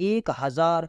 1000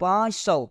500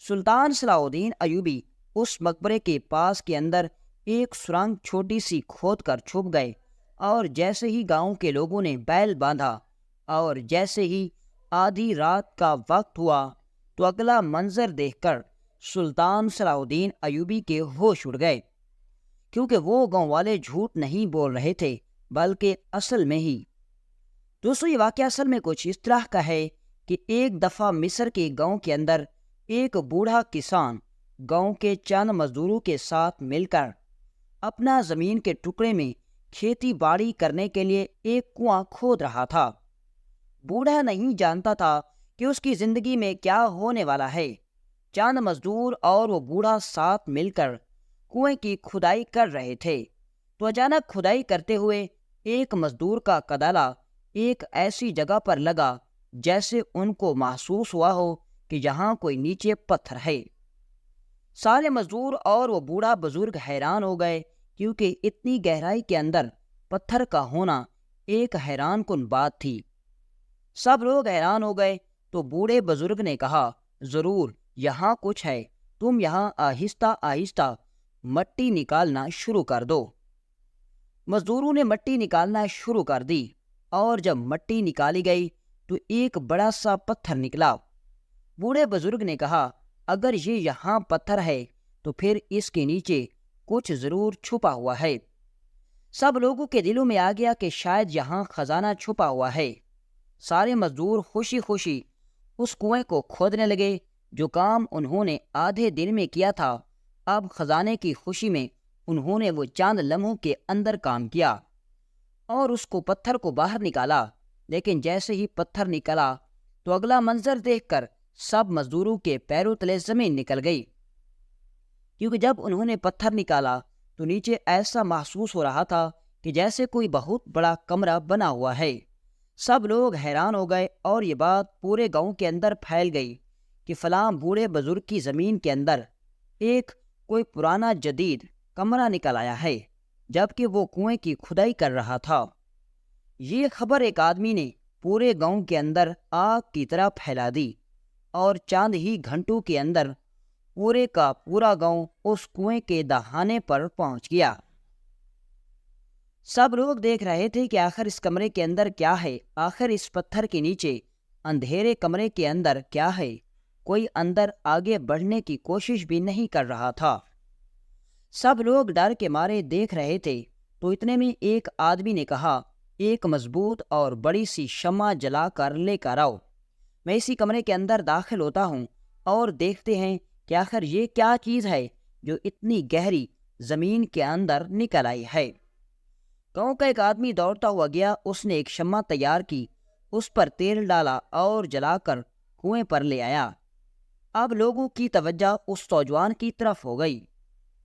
سلطان صلاح الدین ایوبی اس مقبرے کے پاس کے اندر ایک سرنگ چھوٹی سی کھود کر چھپ گئے، اور جیسے ہی گاؤں کے لوگوں نے بیل باندھا اور جیسے ہی آدھی رات کا وقت ہوا تو اگلا منظر دیکھ کر سلطان صلاح الدین ایوبی کے ہوش اڑ گئے، کیونکہ وہ گاؤں والے جھوٹ نہیں بول رہے تھے بلکہ اصل میں ہی۔ دوستو، یہ واقعہ اصل میں کچھ اس طرح کا ہے کہ ایک دفعہ مصر کے گاؤں کے اندر ایک بوڑھا کسان گاؤں کے چند مزدوروں کے ساتھ مل کر اپنا زمین کے ٹکڑے میں کھیتی باڑی کرنے کے لیے ایک کنواں کھود رہا تھا۔ بوڑھا نہیں جانتا تھا کہ اس کی زندگی میں کیا ہونے والا ہے۔ چند مزدور اور وہ بوڑھا ساتھ مل کر کنویں کی کھدائی کر رہے تھے تو اچانک کھدائی کرتے ہوئے ایک مزدور کا کدالہ ایک ایسی جگہ پر لگا جیسے ان کو محسوس ہوا ہو کہ یہاں کوئی نیچے پتھر ہے۔ سارے مزدور اور وہ بوڑھا بزرگ حیران ہو گئے، کیونکہ اتنی گہرائی کے اندر پتھر کا ہونا ایک حیران کن بات تھی۔ سب لوگ حیران ہو گئے تو بوڑھے بزرگ نے کہا، ضرور یہاں کچھ ہے، تم یہاں آہستہ آہستہ مٹی نکالنا شروع کر دو۔ مزدوروں نے مٹی نکالنا شروع کر دی، اور جب مٹی نکالی گئی تو ایک بڑا سا پتھر نکلا۔ بوڑھے بزرگ نے کہا، اگر یہ یہاں پتھر ہے تو پھر اس کے نیچے کچھ ضرور چھپا ہوا ہے۔ سب لوگوں کے دلوں میں آ گیا کہ شاید یہاں خزانہ چھپا ہوا ہے۔ سارے مزدور خوشی خوشی اس کنویں کو کھودنے لگے۔ جو کام انہوں نے آدھے دن میں کیا تھا، اب خزانے کی خوشی میں انہوں نے وہ چند لمحوں کے اندر کام کیا اور اس کو پتھر کو باہر نکالا۔ لیکن جیسے ہی پتھر نکلا تو اگلا منظر دیکھ کر سب مزدوروں کے پیروں تلے زمین نکل گئی، کیونکہ جب انہوں نے پتھر نکالا تو نیچے ایسا محسوس ہو رہا تھا کہ جیسے کوئی بہت بڑا کمرہ بنا ہوا ہے۔ سب لوگ حیران ہو گئے اور یہ بات پورے گاؤں کے اندر پھیل گئی کہ فلاں بوڑھے بزرگ کی زمین کے اندر ایک کوئی پرانا جدید کمرہ نکل آیا ہے، جبکہ وہ کنویں کی کھدائی کر رہا تھا۔ یہ خبر ایک آدمی نے پورے گاؤں کے اندر آگ کی طرح پھیلا دی، اور چند ہی گھنٹوں کے اندر پورے کا پورا گاؤں اس کنویں کے دہانے پر پہنچ گیا۔ سب لوگ دیکھ رہے تھے کہ آخر اس کمرے کے اندر کیا ہے، آخر اس پتھر کے نیچے اندھیرے کمرے کے اندر کیا ہے۔ کوئی اندر آگے بڑھنے کی کوشش بھی نہیں کر رہا تھا۔ سب لوگ ڈر کے مارے دیکھ رہے تھے تو اتنے میں ایک آدمی نے کہا، ایک مضبوط اور بڑی سی شمع جلا کر لے کر آؤ، میں اسی کمرے کے اندر داخل ہوتا ہوں اور دیکھتے ہیں کہ آخر یہ کیا چیز ہے جو اتنی گہری زمین کے اندر نکل آئی ہے۔ گاؤں کا ایک آدمی دوڑتا ہوا گیا، اس نے ایک شمع تیار کی، اس پر تیل ڈالا اور جلا کر کنویں پر لے آیا۔ اب لوگوں کی توجہ اس نوجوان کی طرف ہو گئی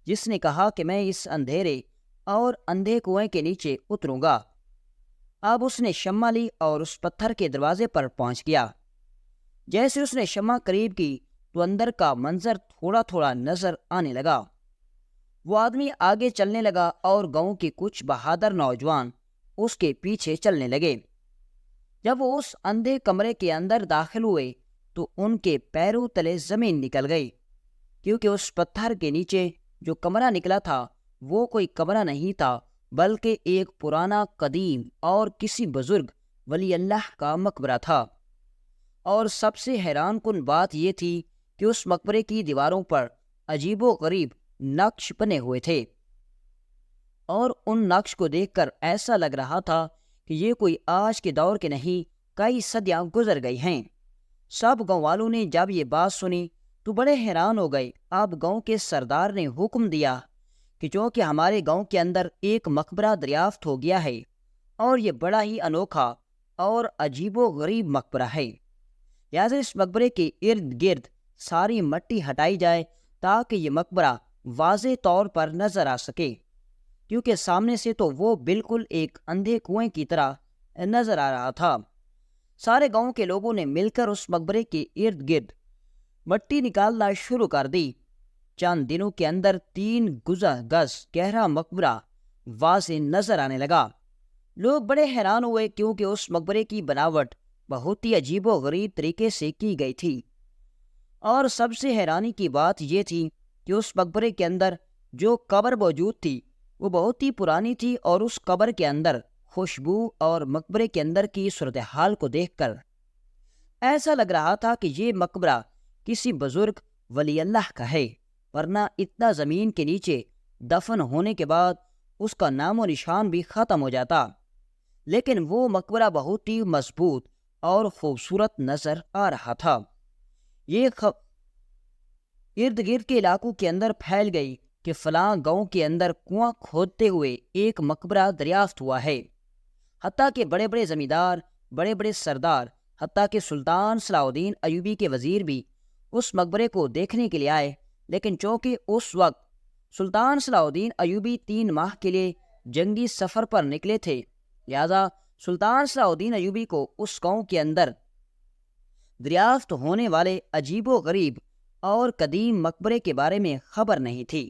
جس نے کہا کہ میں اس اندھیرے اور اندھے کنویں کے نیچے اتروں گا۔ اب اس نے شمع لی اور اس پتھر کے دروازے پر پہنچ گیا۔ جیسے اس نے شمع قریب کی تو اندر کا منظر تھوڑا تھوڑا نظر آنے لگا۔ وہ آدمی آگے چلنے لگا اور گاؤں کے کچھ بہادر نوجوان اس کے پیچھے چلنے لگے۔ جب وہ اس اندھے کمرے کے اندر داخل ہوئے تو ان کے پیروں تلے زمین نکل گئی، کیونکہ اس پتھر کے نیچے جو کمرہ نکلا تھا وہ کوئی کمرہ نہیں تھا بلکہ ایک پرانا قدیم اور کسی بزرگ ولی اللہ کا مقبرہ تھا۔ اور سب سے حیران کن بات یہ تھی کہ اس مقبرے کی دیواروں پر عجیب و غریب نقش بنے ہوئے تھے، اور ان نقش کو دیکھ کر ایسا لگ رہا تھا کہ یہ کوئی آج کے دور کے نہیں، کئی صدیاں گزر گئی ہیں۔ سب گاؤں والوں نے جب یہ بات سنی تو بڑے حیران ہو گئے۔ اب گاؤں کے سردار نے حکم دیا کہ چونکہ ہمارے گاؤں کے اندر ایک مقبرہ دریافت ہو گیا ہے اور یہ بڑا ہی انوکھا اور عجیب و غریب مقبرہ ہے، لہٰذا اس مقبرے کے ارد گرد ساری مٹی ہٹائی جائے تاکہ یہ مقبرہ واضح طور پر نظر آ سکے، کیونکہ سامنے سے تو وہ بالکل ایک اندھے کنویں کی طرح نظر آ رہا تھا۔ سارے گاؤں کے لوگوں نے مل کر اس مقبرے کے ارد گرد مٹی نکالنا شروع کر دی۔ چند دنوں کے اندر 3 گز گہرا مقبرہ واضح نظر آنے لگا۔ لوگ بڑے حیران ہوئے کیونکہ اس مقبرے کی بناوٹ بہت ہی عجیب و غریب طریقے سے کی گئی تھی، اور سب سے حیرانی کی بات یہ تھی کہ اس مقبرے کے اندر جو قبر موجود تھی وہ بہت ہی پرانی تھی، اور اس قبر کے اندر خوشبو اور مقبرے کے اندر کی صورتحال کو دیکھ کر ایسا لگ رہا تھا کہ یہ مقبرہ کسی بزرگ ولی اللہ کا ہے، ورنہ اتنا زمین کے نیچے دفن ہونے کے بعد اس کا نام و نشان بھی ختم ہو جاتا۔ لیکن وہ مقبرہ بہت ہی مضبوط اور خوبصورت نظر آ رہا تھا۔ یہ ارد گرد کے علاقوں کے اندر پھیل گئی کہ فلاں گاؤں کے اندر کنواں کھودتے ہوئے ایک مقبرہ دریافت ہوا ہے۔ حتیٰ کہ بڑے بڑے زمیندار، بڑے بڑے سردار، حتیٰ کہ سلطان صلاح الدین ایوبی کے وزیر بھی اس مقبرے کو دیکھنے کے لیے آئے، لیکن چونکہ اس وقت سلطان صلاح الدین ایوبی 3 ماہ کے لیے جنگی سفر پر نکلے تھے، لہذا سلطان صلاح الدین ایوبی کو اس گاؤں کے اندر دریافت ہونے والے عجیب و غریب اور قدیم مقبرے کے بارے میں خبر نہیں تھی۔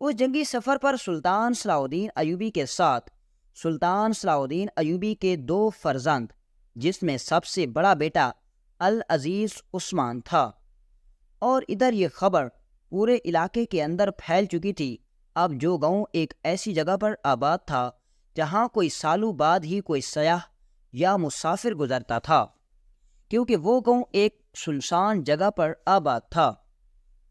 اس جنگی سفر پر سلطان صلاح الدین ایوبی کے ساتھ سلطان صلاح الدین ایوبی کے 2 فرزند، جس میں سب سے بڑا بیٹا العزیز عثمان تھا، اور ادھر یہ خبر پورے علاقے کے اندر پھیل چکی تھی۔ اب جو گاؤں ایک ایسی جگہ پر آباد تھا جہاں کوئی سالوں بعد ہی کوئی سیاح یا مسافر گزرتا تھا، کیونکہ وہ گاؤں ایک سنسان جگہ پر آباد تھا۔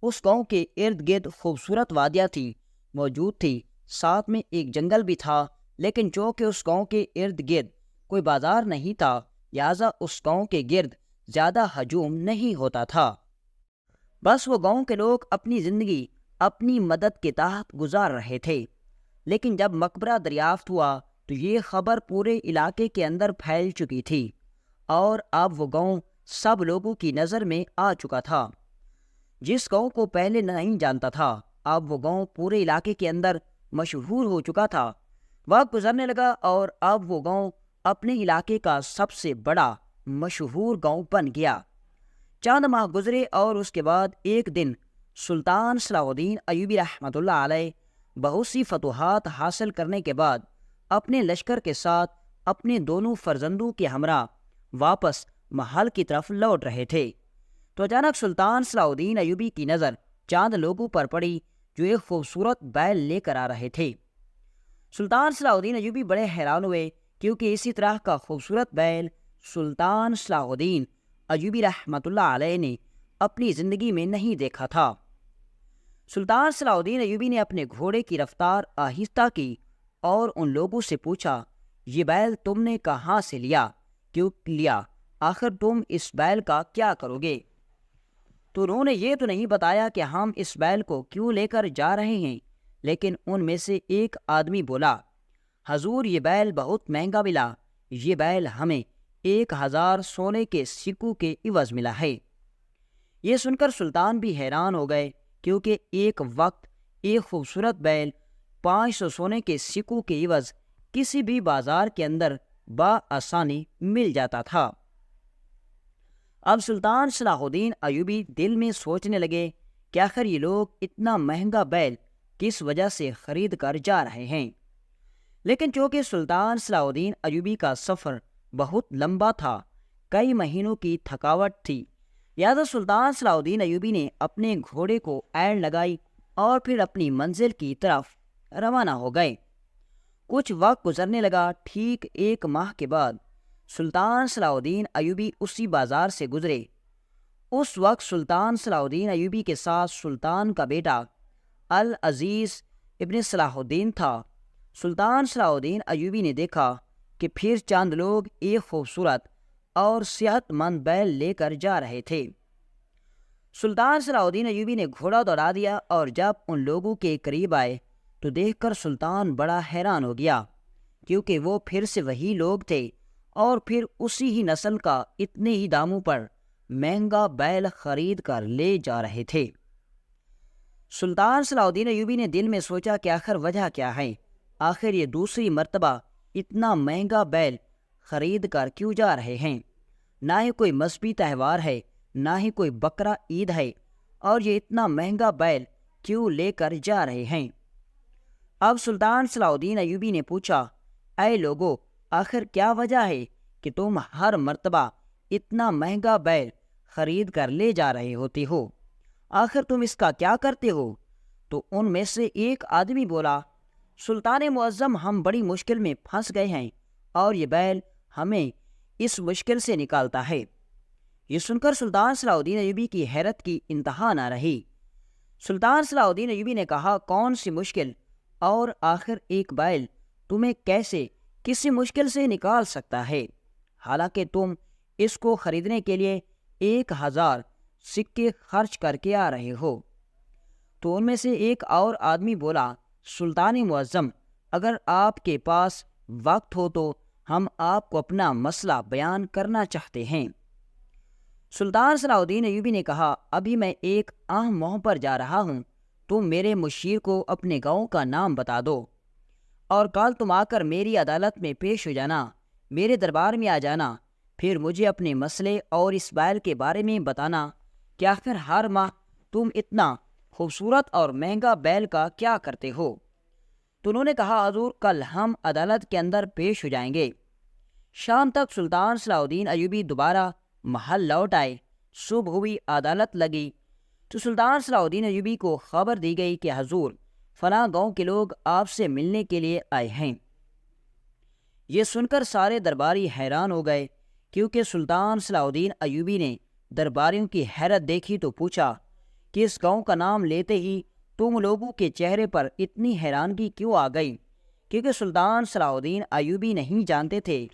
اس گاؤں کے ارد گرد خوبصورت وادیاں تھی موجود تھی، ساتھ میں ایک جنگل بھی تھا، لیکن چونکہ اس گاؤں کے ارد گرد کوئی بازار نہیں تھا، لہٰذا اس گاؤں کے گرد زیادہ ہجوم نہیں ہوتا تھا۔ بس وہ گاؤں کے لوگ اپنی زندگی اپنی مدد کے تحت گزار رہے تھے۔ لیکن جب مقبرہ دریافت ہوا تو یہ خبر پورے علاقے کے اندر پھیل چکی تھی، اور اب وہ گاؤں سب لوگوں کی نظر میں آ چکا تھا۔ جس گاؤں کو پہلے نہیں جانتا تھا، اب وہ گاؤں پورے علاقے کے اندر مشہور ہو چکا تھا۔ وقت گزرنے لگا اور اب وہ گاؤں اپنے علاقے کا سب سے بڑا مشہور گاؤں بن گیا۔ چند ماہ گزرے اور اس کے بعد ایک دن سلطان صلاح الدین ایوبی رحمۃ اللہ علیہ بہت سی فتوحات حاصل کرنے کے بعد اپنے لشکر کے ساتھ اپنے دونوں فرزندوں کے ہمراہ واپس محل کی طرف لوٹ رہے تھے، تو اچانک سلطان صلاح الدین ایوبی کی نظر چاند لوگوں پر پڑی جو ایک خوبصورت بیل لے کر آ رہے تھے۔ سلطان صلاح الدین ایوبی بڑے حیران ہوئے، کیونکہ اسی طرح کا خوبصورت بیل سلطان صلاح الدین ایوبی رحمۃ اللہ علیہ نے اپنی زندگی میں نہیں دیکھا تھا۔ سلطان صلاح الدین ایوبی نے اپنے گھوڑے کی رفتار آہستہ کی اور ان لوگوں سے پوچھا، یہ بیل تم نے کہاں سے لیا؟ کیوں لیا؟ آخر تم اس بیل کا کیا کرو گے؟ تو انہوں نے یہ تو نہیں بتایا کہ ہم اس بیل کو کیوں لے کر جا رہے ہیں، لیکن ان میں سے ایک آدمی بولا، حضور یہ بیل بہت مہنگا ملا، یہ بیل ہمیں 1000 سونے کے سکوں کے عوض ملا ہے۔ یہ سن کر سلطان بھی حیران ہو گئے، کیونکہ ایک وقت ایک خوبصورت بیل 500 سونے کے سکوں کے عوض کسی بھی بازار کے اندر بآسانی مل جاتا تھا۔ اب سلطان صلاح الدین ایوبی دل میں سوچنے لگے کہ آخر یہ لوگ اتنا مہنگا بیل کس وجہ سے خرید کر جا رہے ہیں۔ لیکن چونکہ سلطان صلاح الدین ایوبی کا سفر بہت لمبا تھا، کئی مہینوں کی تھکاوٹ تھی، لہٰذا سلطان صلاح الدین ایوبی نے اپنے گھوڑے کو اینڑ لگائی اور پھر اپنی منزل کی طرف روانہ ہو گئے۔ کچھ وقت گزرنے لگا، ٹھیک 1 ماہ کے بعد سلطان صلاح الدین ایوبی اسی بازار سے گزرے۔ اس وقت سلطان صلاح الدین ایوبی کے ساتھ سلطان کا بیٹا العزیز ابن صلاح الدین تھا۔ سلطان صلاح الدین ایوبی نے دیکھا کہ پھر چند لوگ ایک خوبصورت اور صحت مند بیل لے کر جا رہے تھے۔ سلطان صلاح الدین ایوبی نے گھوڑا دوڑا دیا، اور جب ان لوگوں کے قریب آئے تو دیکھ کر سلطان بڑا حیران ہو گیا، کیونکہ وہ پھر سے وہی لوگ تھے، اور پھر اسی ہی نسل کا اتنے ہی داموں پر مہنگا بیل خرید کر لے جا رہے تھے۔ سلطان صلاح الدین ایوبی نے دل میں سوچا کہ آخر وجہ کیا ہے، آخر یہ دوسری مرتبہ اتنا مہنگا بیل خرید کر کیوں جا رہے ہیں؟ نہ ہی کوئی مذہبی تہوار ہے، نہ ہی کوئی بقرہ عید ہے، اور یہ اتنا مہنگا بیل کیوں لے کر جا رہے ہیں؟ اب سلطان صلاح الدین ایوبی نے پوچھا، اے لوگو، آخر کیا وجہ ہے کہ تم ہر مرتبہ اتنا مہنگا بیل خرید کر لے جا رہے ہوتے ہو، آخر تم اس کا کیا کرتے ہو؟ تو ان میں سے ایک آدمی بولا، سلطان معظم، ہم بڑی مشکل میں پھنس گئے ہیں اور یہ بیل ہمیں اس مشکل سے نکالتا ہے۔ یہ سن کر سلطان صلاح الدین ایوبی کی حیرت کی انتہا نہ رہی۔ سلطان صلاح الدین ایوبی نے کہا، کون سی مشکل؟ اور آخر ایک بیل تمہیں کیسے کسی مشکل سے نکال سکتا ہے، حالانکہ تم اس کو خریدنے کے لیے 1000 سکے خرچ کر کے آ رہے ہو؟ تو ان میں سے ایک اور آدمی بولا، سلطان معظم، اگر آپ کے پاس وقت ہو تو ہم آپ کو اپنا مسئلہ بیان کرنا چاہتے ہیں۔ سلطان صلاح الدین ایوبی نے کہا، ابھی میں ایک اہم موضوع پر جا رہا ہوں، تم میرے مشیر کو اپنے گاؤں کا نام بتا دو اور کل تم آ کر میری عدالت میں پیش ہو جانا، میرے دربار میں آ جانا، پھر مجھے اپنے مسئلے اور اس بیل کے بارے میں بتانا کہ آخر ہر ماہ تم اتنا خوبصورت اور مہنگا بیل کا کیا کرتے ہو۔ تو انہوں نے کہا، حضور، کل ہم عدالت کے اندر پیش ہو جائیں گے۔ شام تک سلطان صلاح الدین ایوبی دوبارہ محل لوٹ آئے۔ صبح ہوئی، عدالت لگی تو سلطان صلاح الدین ایوبی کو خبر دی گئی کہ حضور، فلاں گاؤں کے لوگ آپ سے ملنے کے لیے آئے ہیں۔ یہ سن کر سارے درباری حیران ہو گئے، کیونکہ سلطان صلاح الدین ایوبی نے درباریوں کی حیرت دیکھی تو پوچھا کہ اس گاؤں کا نام لیتے ہی تم لوگوں کے چہرے پر اتنی حیرانگی کیوں آ گئی؟ کیونکہ سلطان صلاح الدین ایوبی نہیں جانتے تھے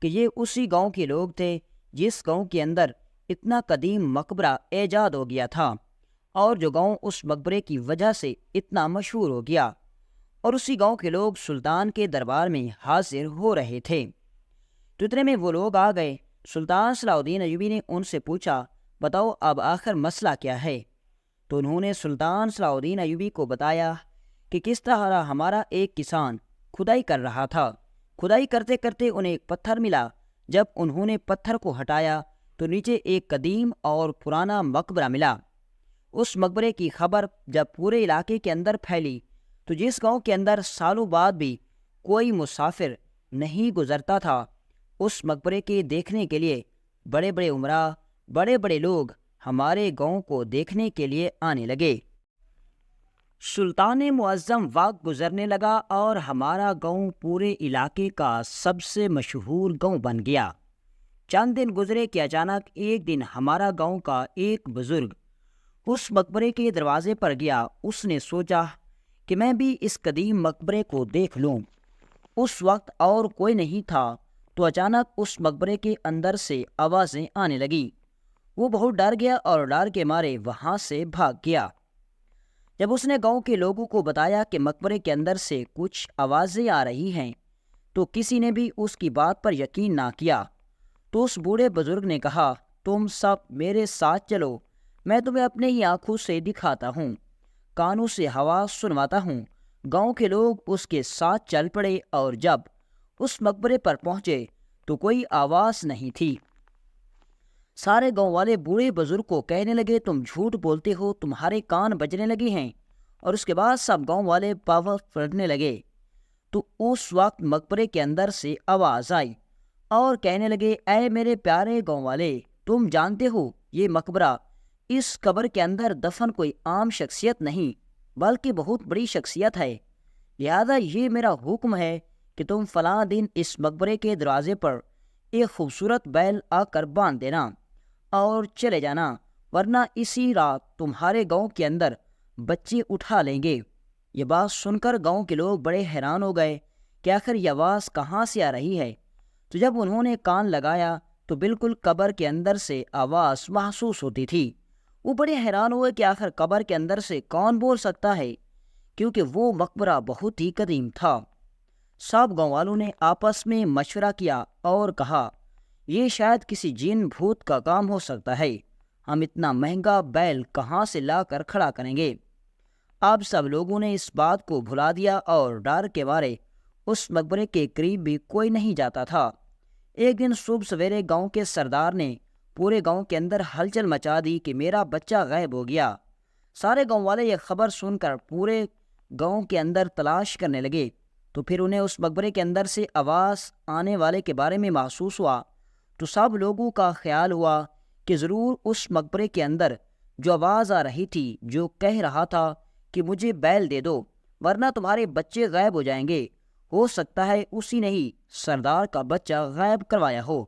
کہ یہ اسی گاؤں کے لوگ تھے جس گاؤں کے اندر اتنا قدیم مقبرہ ایجاد ہو گیا تھا، اور جو گاؤں اس مقبرے کی وجہ سے اتنا مشہور ہو گیا، اور اسی گاؤں کے لوگ سلطان کے دربار میں حاضر ہو رہے تھے۔ تو اتنے میں وہ لوگ آ گئے۔ سلطان صلاح الدین ایوبی نے ان سے پوچھا، بتاؤ اب آخر مسئلہ کیا ہے؟ تو انہوں نے سلطان صلاح الدین ایوبی کو بتایا کہ کس طرح ہمارا ایک کسان کھدائی کر رہا تھا، کھدائی کرتے کرتے انہیں ایک پتھر ملا۔ جب انہوں نے پتھر کو ہٹایا تو نیچے ایک قدیم اور پرانا مقبرہ ملا۔ اس مقبرے کی خبر جب پورے علاقے کے اندر پھیلی تو جس گاؤں کے اندر سالوں بعد بھی کوئی مسافر نہیں گزرتا تھا، اس مقبرے کے دیکھنے کے لیے بڑے بڑے عمرا، بڑے بڑے لوگ ہمارے گاؤں کو دیکھنے کے لیے آنے لگے۔ سلطان معظم وقت گزرنے لگا اور ہمارا گاؤں پورے علاقے کا سب سے مشہور گاؤں بن گیا۔ چند دن گزرے کہ اچانک ایک دن ہمارا گاؤں کا ایک بزرگ اس مقبرے کے دروازے پر گیا۔ اس نے سوچا کہ میں بھی اس قدیم مقبرے کو دیکھ لوں۔ اس وقت اور کوئی نہیں تھا تو اچانک اس مقبرے کے اندر سے آوازیں آنے لگیں۔ وہ بہت ڈر گیا اور ڈر کے مارے وہاں سے بھاگ گیا۔ جب اس نے گاؤں کے لوگوں کو بتایا کہ مقبرے کے اندر سے کچھ آوازیں آ رہی ہیں تو کسی نے بھی اس کی بات پر یقین نہ کیا۔ تو اس بوڑھے بزرگ نے کہا، تم سب میرے ساتھ چلو، میں تمہیں اپنے ہی آنکھوں سے دکھاتا ہوں، کانوں سے آواز سنواتا ہوں۔ گاؤں کے لوگ اس کے ساتھ چل پڑے اور جب اس مقبرے پر پہنچے تو کوئی آواز نہیں تھی۔ سارے گاؤں والے بوڑھے بزرگ کو کہنے لگے، تم جھوٹ بولتے ہو، تمہارے کان بجنے لگے ہیں۔ اور اس کے بعد سب گاؤں والے پاور پڑھنے لگے۔ تو اس وقت مقبرے کے اندر سے آواز آئی اور کہنے لگے، اے میرے پیارے گاؤں والے، تم جانتے ہو یہ مقبرہ، اس قبر کے اندر دفن کوئی عام شخصیت نہیں بلکہ بہت بڑی شخصیت ہے، لہذا یہ میرا حکم ہے کہ تم فلاں دن اس مقبرے کے دروازے پر ایک خوبصورت بیل آ کر باندھ دینا اور چلے جانا، ورنہ اسی رات تمہارے گاؤں کے اندر بچے اٹھا لیں گے۔ یہ بات سن کر گاؤں کے لوگ بڑے حیران ہو گئے کہ آخر یہ آواز کہاں سے آ رہی ہے۔ تو جب انہوں نے کان لگایا تو بالکل قبر کے اندر سے آواز محسوس ہوتی تھی۔ وہ بڑے حیران ہوئے کہ آخر قبر کے اندر سے کون بول سکتا ہے، کیونکہ وہ مقبرہ بہت ہی قدیم تھا۔ سب گاؤں والوں نے آپس میں مشورہ کیا اور کہا، یہ شاید کسی جن بھوت کا کام ہو سکتا ہے، ہم اتنا مہنگا بیل کہاں سے لا کر کھڑا کریں گے۔ اب سب لوگوں نے اس بات کو بھلا دیا اور ڈر کے مارے اس مقبرے کے قریب بھی کوئی نہیں جاتا تھا۔ ایک دن صبح سویرے گاؤں کے سردار نے پورے گاؤں کے اندر ہلچل مچا دی کہ میرا بچہ غائب ہو گیا۔ سارے گاؤں والے یہ خبر سن کر پورے گاؤں کے اندر تلاش کرنے لگے۔ تو پھر انہیں اس مقبرے کے اندر سے آواز آنے والے کے بارے میں محسوس ہوا۔ تو سب لوگوں کا خیال ہوا کہ ضرور اس مقبرے کے اندر جو آواز آ رہی تھی، جو کہہ رہا تھا کہ مجھے بیل دے دو ورنہ تمہارے بچے غائب ہو جائیں گے، ہو سکتا ہے اسی نے ہی سردار کا بچہ غائب کروایا ہو۔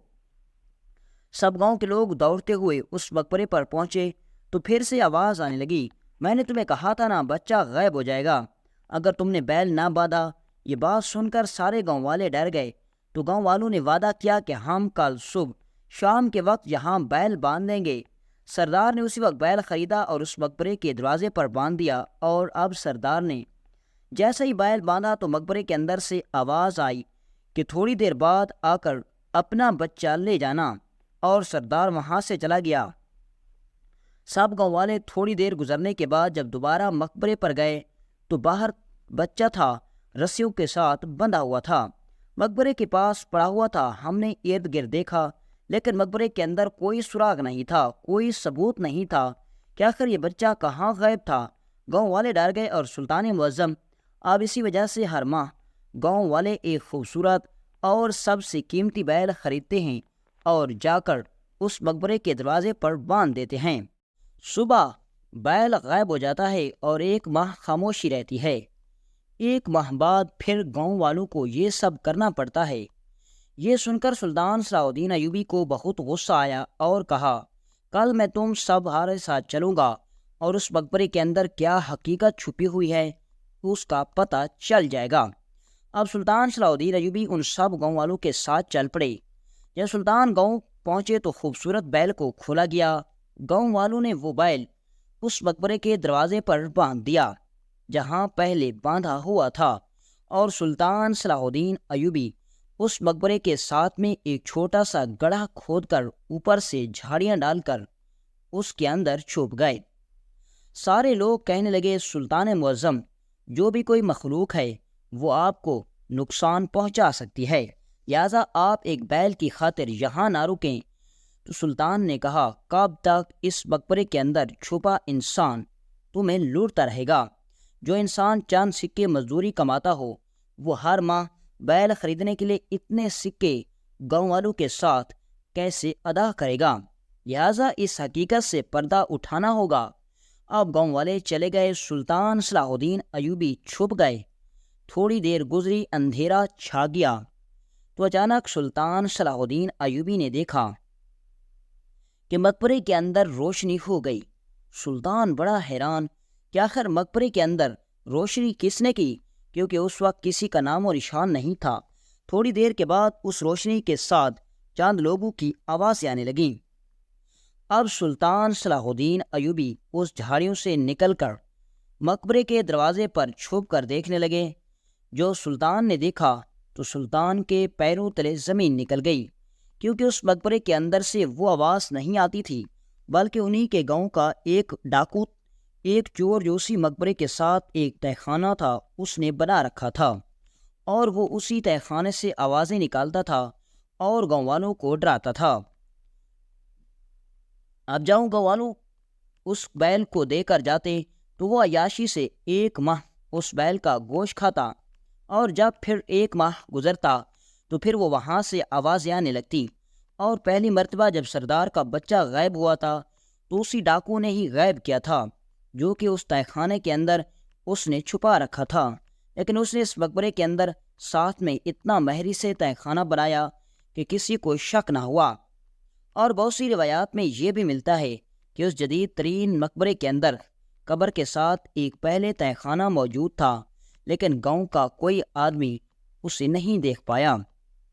سب گاؤں کے لوگ دوڑتے ہوئے اس مقبرے پر پہنچے تو پھر سے آواز آنے لگی، میں نے تمہیں کہا تھا نا بچہ غائب ہو جائے گا اگر تم نے بیل نہ باندھا۔ یہ بات سن کر سارے گاؤں والے ڈر گئے تو گاؤں والوں نے وعدہ کیا کہ ہم کل صبح شام کے وقت یہاں بیل باندھ دیں گے۔ سردار نے اسی وقت بیل خریدا اور اس مقبرے کے دروازے پر باندھ دیا، اور اب سردار نے جیسے ہی بیل باندھا تو مقبرے کے اندر سے آواز آئی کہ تھوڑی دیر بعد آ کر اپنا بچہ لے جانا، اور سردار وہاں سے چلا گیا۔ سب گاؤں والے تھوڑی دیر گزرنے کے بعد جب دوبارہ مقبرے پر گئے تو باہر بچہ تھا، رسیوں کے ساتھ بندھا ہوا تھا، مقبرے کے پاس پڑا ہوا تھا۔ ہم نے ارد گرد دیکھا لیکن مقبرے کے اندر کوئی سراغ نہیں تھا، کوئی ثبوت نہیں تھا کہ آخر یہ بچہ کہاں غائب تھا۔ گاؤں والے ڈر گئے اور سلطان معظم اب اسی وجہ سے ہر ماہ گاؤں والے ایک خوبصورت اور سب سے قیمتی بیل خریدتے ہیں اور جا کر اس مقبرے کے دروازے پر باندھ دیتے ہیں۔ صبح بیل غائب ہو جاتا ہے اور ایک ماہ خاموشی رہتی ہے۔ ایک ماہ بعد پھر گاؤں والوں کو یہ سب کرنا پڑتا ہے۔ یہ سن کر سلطان صلاح الدین ایوبی کو بہت غصہ آیا اور کہا، کل میں تم سب ہمارے ساتھ چلوں گا اور اس مقبرے کے اندر کیا حقیقت چھپی ہوئی ہے اس کا پتہ چل جائے گا۔ اب سلطان صلاح الدین ایوبی ان سب گاؤں والوں کے ساتھ چل پڑے۔ جب سلطان گاؤں پہنچے تو خوبصورت بیل کو کھولا گیا۔ گاؤں والوں نے وہ بیل اس مقبرے کے دروازے پر باندھ دیا جہاں پہلے باندھا ہوا تھا، اور سلطان صلاح الدین ایوبی اس مقبرے کے ساتھ میں ایک چھوٹا سا گڑھا کھود کر اوپر سے جھاڑیاں ڈال کر اس کے اندر چھپ گئے۔ سارے لوگ کہنے لگے، سلطان معظم، جو بھی کوئی مخلوق ہے وہ آپ کو نقصان پہنچا سکتی ہے، لہٰذا آپ ایک بیل کی خاطر یہاں نہ رکیں۔ تو سلطان نے کہا، کب تک اس مقبرے کے اندر چھپا انسان تمہیں لوٹتا رہے گا؟ جو انسان چند سکے مزدوری کماتا ہو وہ ہر ماہ بیل خریدنے کے لیے اتنے سکے گاؤں والوں کے ساتھ کیسے ادا کرے گا؟ لہٰذا اس حقیقت سے پردہ اٹھانا ہوگا۔ اب گاؤں والے چلے گئے، سلطان صلاح الدین ایوبی چھپ گئے۔ تھوڑی دیر گزری، اندھیرا چھا گیا تو اچانک سلطان صلاح الدین ایوبی نے دیکھا کہ مقبرے کے اندر روشنی ہو گئی۔ سلطان بڑا حیران کہ آخر مقبرے کے اندر روشنی کس نے کی، کیونکہ اس وقت کسی کا نام و نشان نہیں تھا۔ تھوڑی دیر کے بعد اس روشنی کے ساتھ چند لوگوں کی آوازیں آنے لگیں۔ اب سلطان صلاح الدین ایوبی اس جھاڑیوں سے نکل کر مقبرے کے دروازے پر چھپ کر دیکھنے لگے۔ جو سلطان نے دیکھا تو سلطان کے پیروں تلے زمین نکل گئی، کیونکہ اس مقبرے کے اندر سے وہ آواز نہیں آتی تھی، بلکہ انہی کے گاؤں کا ایک ڈاکو، ایک چور جو اسی مقبرے کے ساتھ ایک تہہ خانہ تھا اس نے بنا رکھا تھا، اور وہ اسی تہہ خانے سے آوازیں نکالتا تھا اور گاؤں والوں کو ڈراتا تھا۔ اب جاؤں گاؤں والوں اس بیل کو دے کر جاتے تو وہ عیاشی سے ایک ماہ اس بیل کا گوشت کھاتا، اور جب پھر ایک ماہ گزرتا تو پھر وہ وہاں سے آوازیں آنے لگتی، اور پہلی مرتبہ جب سردار کا بچہ غائب ہوا تھا تو اسی ڈاکو نے ہی غائب کیا تھا، جو کہ اس تہہ خانے کے اندر اس نے چھپا رکھا تھا۔ لیکن اس نے اس مقبرے کے اندر ساتھ میں اتنا مہری سے تہہ خانہ بنایا کہ کسی کو شک نہ ہوا۔ اور بہت سی روایات میں یہ بھی ملتا ہے کہ اس جدید ترین مقبرے کے اندر قبر کے ساتھ ایک پہلے تہہ خانہ موجود تھا، لیکن گاؤں کا کوئی آدمی اسے نہیں دیکھ پایا،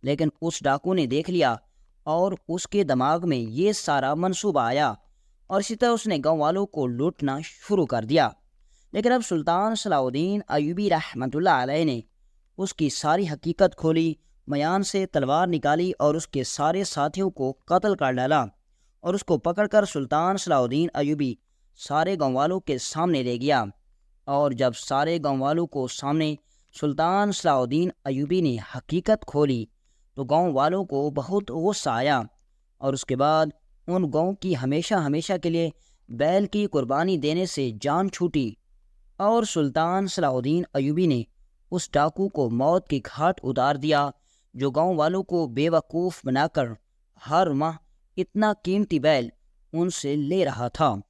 لیکن اس ڈاکو نے دیکھ لیا اور اس کے دماغ میں یہ سارا منصوبہ آیا، اور اسی طرح اس نے گاؤں والوں کو لوٹنا شروع کر دیا۔ لیکن اب سلطان صلاح الدین ایوبی رحمۃ اللہ علیہ نے اس کی ساری حقیقت کھولی، میان سے تلوار نکالی اور اس کے سارے ساتھیوں کو قتل کر ڈالا، اور اس کو پکڑ کر سلطان صلاح الدین ایوبی سارے گاؤں والوں کے سامنے لے گیا۔ اور جب سارے گاؤں والوں کو سامنے سلطان صلاح الدین ایوبی نے حقیقت کھولی تو گاؤں والوں کو بہت غصہ آیا، اور اس کے بعد ان گاؤں کی ہمیشہ ہمیشہ کے لیے بیل کی قربانی دینے سے جان چھوٹی، اور سلطان صلاح الدین ایوبی نے اس ڈاکو کو موت کی گھاٹ اتار دیا، جو گاؤں والوں کو بے وقوف بنا کر ہر ماہ اتنا قیمتی بیل ان سے لے رہا تھا۔